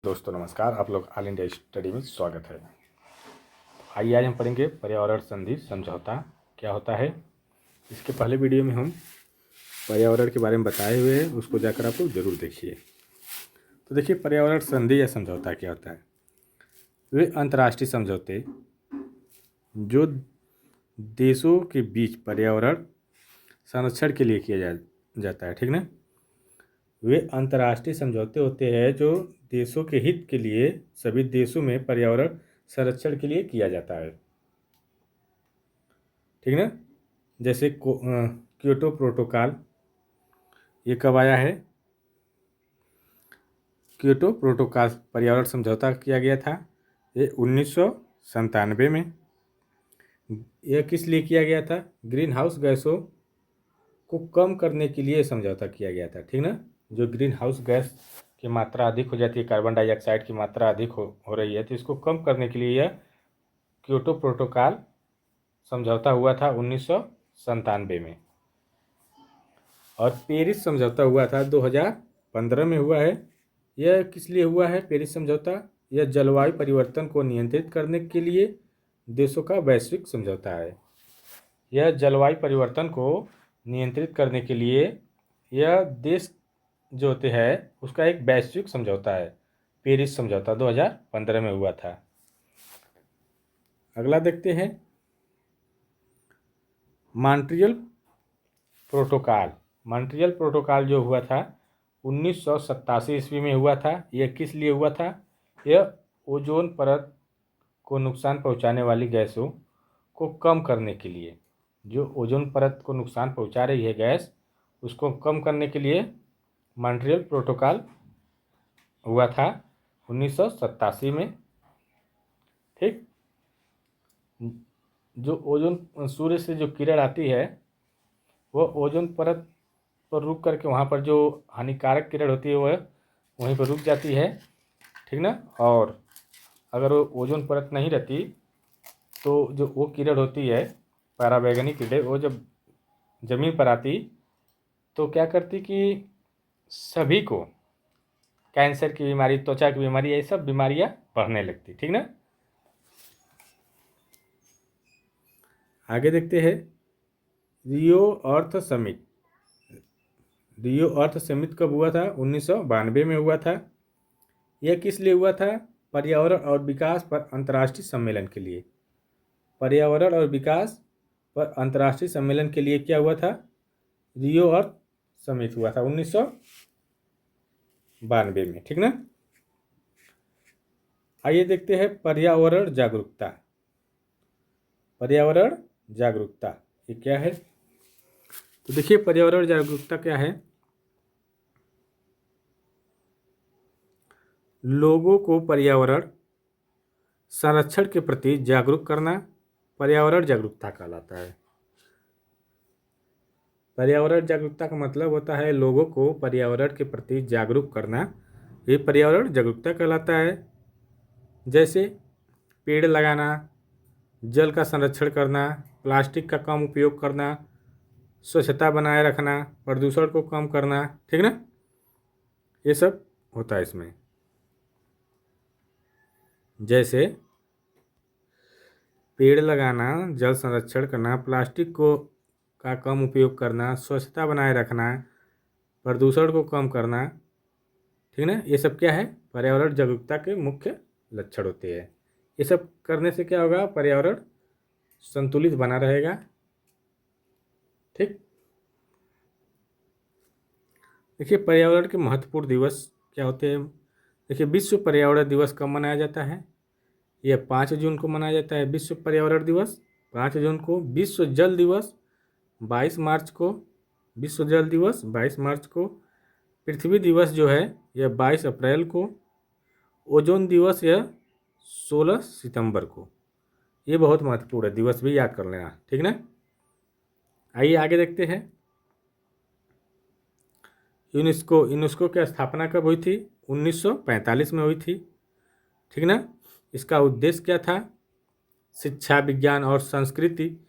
दोस्तों नमस्कार, आप लोग ऑल इंडिया स्टडी में स्वागत है। आइए आज हम पढ़ेंगे पर्यावरण संधि समझौता क्या होता है। इसके पहले वीडियो में हम पर्यावरण के बारे में बताए हुए हैं, उसको जाकर आप लोग जरूर देखिए। तो देखिए, पर्यावरण संधि या समझौता क्या होता है। वे अंतर्राष्ट्रीय समझौते जो देशों के बीच पर्यावरण संरक्षण के लिए किया जाता है, ठीक ना। वे अंतर्राष्ट्रीय समझौते होते हैं जो देशों के हित के लिए सभी देशों में पर्यावरण संरक्षण के लिए किया जाता है, ठीक ना। जैसे क्योटो प्रोटोकॉल, ये कब आया है। क्योटो प्रोटोकॉल पर्यावरण समझौता किया गया था, ये 1997 में। यह किस लिए किया गया था? ग्रीन हाउस गैसों को कम करने के लिए समझौता किया गया था, ठीक ना। जो ग्रीन हाउस गैस की मात्रा अधिक हो जाती है, कार्बन डाइऑक्साइड की मात्रा अधिक हो रही है, तो इसको कम करने के लिए यह क्योटो प्रोटोकॉल समझौता हुआ था 1997 में। और पेरिस समझौता हुआ था 2015 में हुआ है। यह किस लिए हुआ है पेरिस समझौता? यह जलवायु परिवर्तन को नियंत्रित करने के लिए देशों का वैश्विक समझौता है। यह जलवायु परिवर्तन को नियंत्रित करने के लिए यह देश जो होते हैं उसका एक वैश्विक समझौता है। पेरिस समझौता 2015 में हुआ था। अगला देखते हैं, मॉन्ट्रियल प्रोटोकॉल। मॉन्ट्रियल प्रोटोकॉल जो हुआ था 1987 ईस्वी में हुआ था। यह किस लिए हुआ था? यह ओजोन परत को नुकसान पहुंचाने वाली गैसों को कम करने के लिए, जो ओजोन परत को नुकसान पहुंचा रही है गैस, उसको कम करने के लिए मॉन्ट्रियल प्रोटोकॉल हुआ था 1987 में, ठीक। जो ओजोन सूर्य से जो किरण आती है वह ओजोन परत पर रुक करके वहाँ पर जो हानिकारक किरण होती है वह वहीं पर रुक जाती है, ठीक ना। और अगर वो ओजोन परत नहीं रहती तो जो वो किरण होती है पराबैंगनी किरण, वो जब ज़मीन पर आती तो क्या करती कि सभी को कैंसर की बीमारी, त्वचा की बीमारी, ये सब बीमारियां बढ़ने लगती, ठीक ना। आगे देखते हैं, रियो अर्थ समिट। रियो अर्थ समिट कब हुआ था? 1992 में हुआ था। यह किस लिए हुआ था? पर्यावरण और विकास पर अंतर्राष्ट्रीय सम्मेलन के लिए। पर्यावरण और विकास पर अंतर्राष्ट्रीय सम्मेलन के लिए क्या हुआ था? रियो अर्थ समिट हुआ था 1992 में, ठीक ना। आइए देखते हैं पर्यावरण जागरूकता। पर्यावरण जागरूकता ये क्या है? तो देखिए, पर्यावरण जागरूकता क्या है। लोगों को पर्यावरण संरक्षण के प्रति जागरूक करना पर्यावरण जागरूकता कहलाता है। पर्यावरण जागरूकता का मतलब होता है लोगों को पर्यावरण के प्रति जागरूक करना, ये पर्यावरण जागरूकता कहलाता है। जैसे पेड़ लगाना, जल का संरक्षण करना, प्लास्टिक का कम उपयोग करना, स्वच्छता बनाए रखना, प्रदूषण को कम करना, ठीक ना। ये सब होता है इसमें। जैसे पेड़ लगाना, जल संरक्षण करना, प्लास्टिक को का कम उपयोग करना, स्वच्छता बनाए रखना, प्रदूषण को कम करना, ठीक ना। ये सब क्या है? पर्यावरण जागरूकता के मुख्य लक्षण होते हैं। ये सब करने से क्या होगा? पर्यावरण संतुलित बना रहेगा, ठीक। देखिए, पर्यावरण के महत्वपूर्ण दिवस क्या होते हैं। देखिए, विश्व पर्यावरण दिवस कब मनाया जाता है? यह 5 जून को मनाया जाता है, विश्व पर्यावरण दिवस 5 जून को। विश्व जल दिवस 22 मार्च को। विश्व जल दिवस 22 मार्च को। पृथ्वी दिवस जो है यह 22 अप्रैल को। ओजोन दिवस यह 16 सितंबर को। ये बहुत महत्वपूर्ण है, दिवस भी याद कर लेना, ठीक ना। आइए आगे देखते हैं, यूनेस्को। यूनेस्को की स्थापना कब हुई थी? 1945 में हुई थी, ठीक ना। इसका उद्देश्य क्या था? शिक्षा, विज्ञान और संस्कृति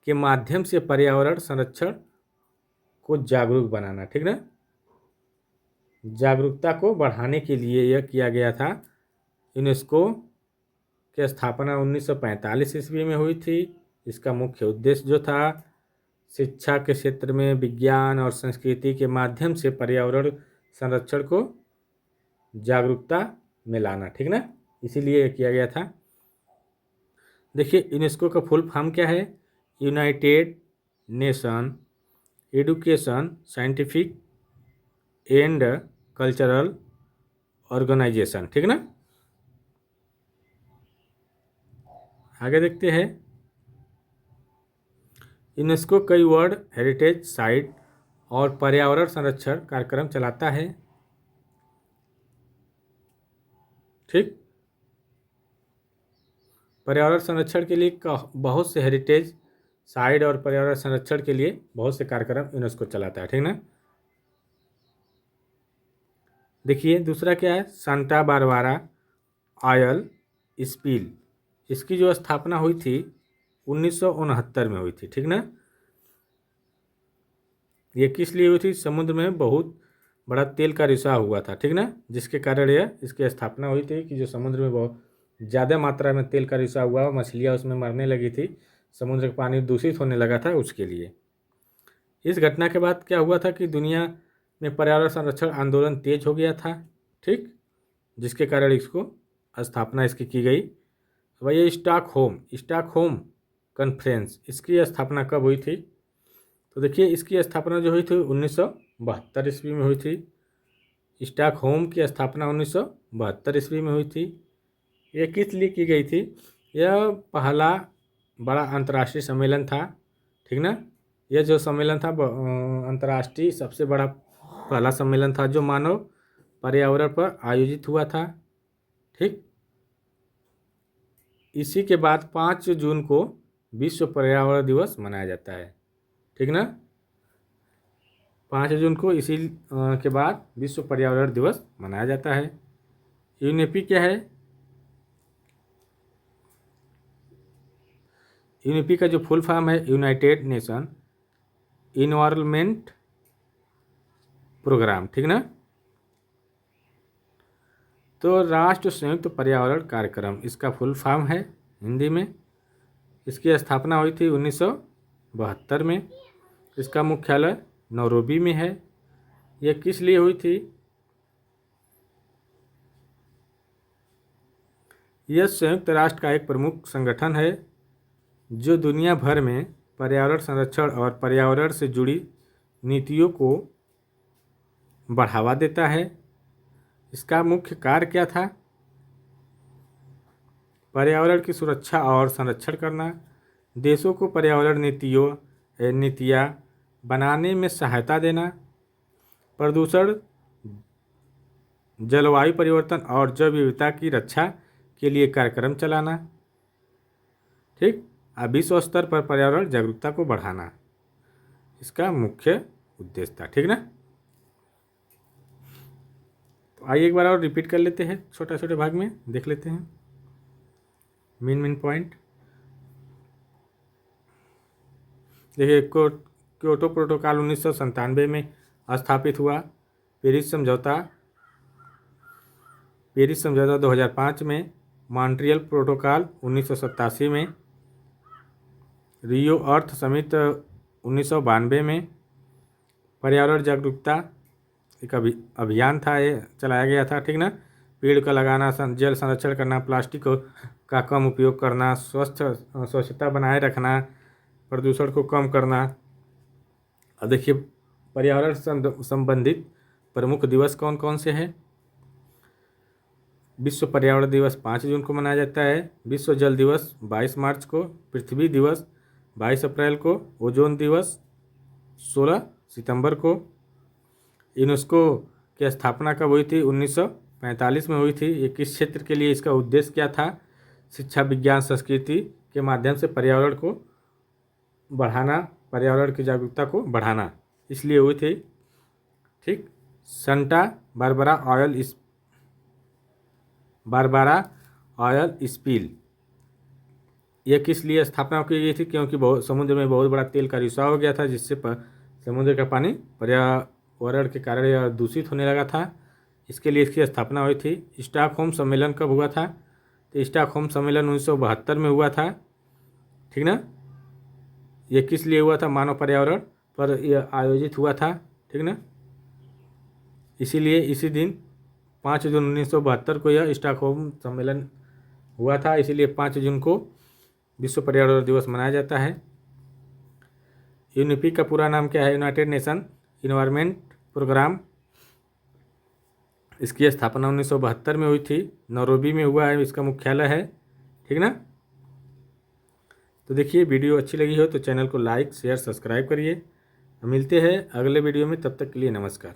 के माध्यम से पर्यावरण संरक्षण को जागरूक बनाना, ठीक ना। जागरूकता को बढ़ाने के लिए यह किया गया था यूनेस्को की स्थापना 1945 ईस्वी में हुई थी। इसका मुख्य उद्देश्य जो था शिक्षा के क्षेत्र में विज्ञान और संस्कृति के माध्यम से पर्यावरण संरक्षण को जागरूकता में लाना, ठीक ना, इसीलिए किया गया था। देखिए यूनेस्को का फुल फॉर्म क्या है, United Nation Education Scientific and Cultural Organization, ठीक ना। आगे देखते हैं, यूनेस्को कई वर्ल्ड हेरिटेज साइट और पर्यावरण संरक्षण कार्यक्रम चलाता है, ठीक। पर्यावरण संरक्षण के लिए बहुत से हेरिटेज साइट और पर्यावरण संरक्षण के लिए बहुत से कार्यक्रम यूनेस्को चलाता है, ठीक ना। देखिए दूसरा क्या है, सांता बारबारा ऑयल स्पिल, इसकी जो स्थापना हुई थी 1969 में हुई थी, ठीक ना। ये किस लिए हुई थी, समुद्र में बहुत बड़ा तेल का रिसाव हुआ था, ठीक ना, जिसके कारण यह इसकी स्थापना हुई थी कि जो समुद्र में बहुत ज़्यादा मात्रा में तेल का रिसाव हुआ, मछलियाँ उसमें मरने लगी थी, समुद्र का पानी दूषित होने लगा था, उसके लिए। इस घटना के बाद क्या हुआ था कि दुनिया में पर्यावरण संरक्षण आंदोलन तेज हो गया था, ठीक, जिसके कारण इसको स्थापना इसकी की गई। वही स्टॉकहोम कॉन्फ्रेंस, इसकी स्थापना कब हुई थी, तो देखिए इसकी स्थापना जो हुई थी 1972 ईस्वी में हुई थी। स्टॉकहोम की स्थापना 1972 ईस्वी में हुई थी। ये किस लिए की गई थी, यह पहला बड़ा अंतर्राष्ट्रीय सम्मेलन था, ठीक ना। यह जो सम्मेलन था अंतर्राष्ट्रीय सबसे बड़ा पहला सम्मेलन था जो मानव पर्यावरण पर आयोजित हुआ था, ठीक। इसी के बाद 5 जून को विश्व पर्यावरण दिवस मनाया जाता है, ठीक ना। 5 जून को इसी के बाद विश्व पर्यावरण दिवस मनाया जाता है। यूनेपी क्या है, यूनेपी का जो फुल फॉर्म है यूनाइटेड नेशन इन्वायरमेंट प्रोग्राम, ठीक ना। तो राष्ट्र संयुक्त पर्यावरण कार्यक्रम इसका फुल फॉर्म है हिंदी में। इसकी स्थापना हुई थी 1972 में। इसका मुख्यालय नैरोबी में है। यह किस लिए हुई थी, यह संयुक्त राष्ट्र का एक प्रमुख संगठन है जो दुनिया भर में पर्यावरण संरक्षण और पर्यावरण से जुड़ी नीतियों को बढ़ावा देता है। इसका मुख्य कार्य क्या था, पर्यावरण की सुरक्षा और संरक्षण करना, देशों को पर्यावरण नीतियाँ बनाने में सहायता देना, प्रदूषण, जलवायु परिवर्तन और जैव विविधता की रक्षा के लिए कार्यक्रम चलाना, ठीक, विश्व स्तर पर पर्यावरण जागरूकता को बढ़ाना इसका मुख्य उद्देश्य था, ठीक ना। तो आइए एक बार और रिपीट कर लेते हैं, छोटे छोटे भाग में देख लेते हैं मेन पॉइंट। देखिए क्योटो प्रोटोकॉल 1997 में स्थापित हुआ। पेरिस समझौता 2005 में। मॉन्ट्रियल प्रोटोकॉल 1987 में। रियो अर्थ समिट 1992 में। पर्यावरण जागरूकता एक अभियान था, ये चलाया गया था, ठीक ना। पेड़ का लगाना, जल संरक्षण करना, प्लास्टिक का कम उपयोग करना, स्वच्छता बनाए रखना, प्रदूषण को कम करना। अब देखिए पर्यावरण संबंधित प्रमुख दिवस कौन कौन से हैं। विश्व पर्यावरण दिवस 5 जून को मनाया जाता है। विश्व जल दिवस 22 मार्च को। पृथ्वी दिवस 22 अप्रैल को। ओजोन दिवस 16 सितंबर को। यूनेस्को की स्थापना कब हुई थी, 1945 में हुई थी। ये किस क्षेत्र के लिए, इसका उद्देश्य क्या था, शिक्षा, विज्ञान, संस्कृति के माध्यम से पर्यावरण को बढ़ाना, पर्यावरण की जागरूकता को बढ़ाना, इसलिए हुई थी, ठीक। सांता बारबारा ऑयल स्पिल, यह किस लिए स्थापना की गई थी, क्योंकि समुद्र में बहुत बड़ा तेल का रिसाव हो गया था, जिससे समुद्र का पानी पर्यावरण के कारण यह दूषित होने लगा था। इसके लिए इसकी स्थापना हुई थी। स्टॉकहोम सम्मेलन कब हुआ था? तो स्टॉकहोम सम्मेलन 1972 में हुआ था, ठीक ना। ये किस लिए हुआ था? मानव पर्यावरण पर यह आयोजित हुआ था, ठीक ना। इसीलिए इसी दिन 5 जून 1972 को यह स्टॉकहोम सम्मेलन हुआ था, इसीलिए 5 जून को विश्व पर्यावरण दिवस मनाया जाता है। यूनिपी का पूरा नाम क्या है? United Nation Environment Programme. इसकी स्थापना 1972 में हुई थी, नैरोबी में हुआ है, इसका मुख्यालय है, ठीक ना। तो देखिए, वीडियो अच्छी लगी हो तो चैनल को लाइक शेयर सब्सक्राइब करिए। मिलते हैं अगले वीडियो में, तब तक के लिए नमस्कार।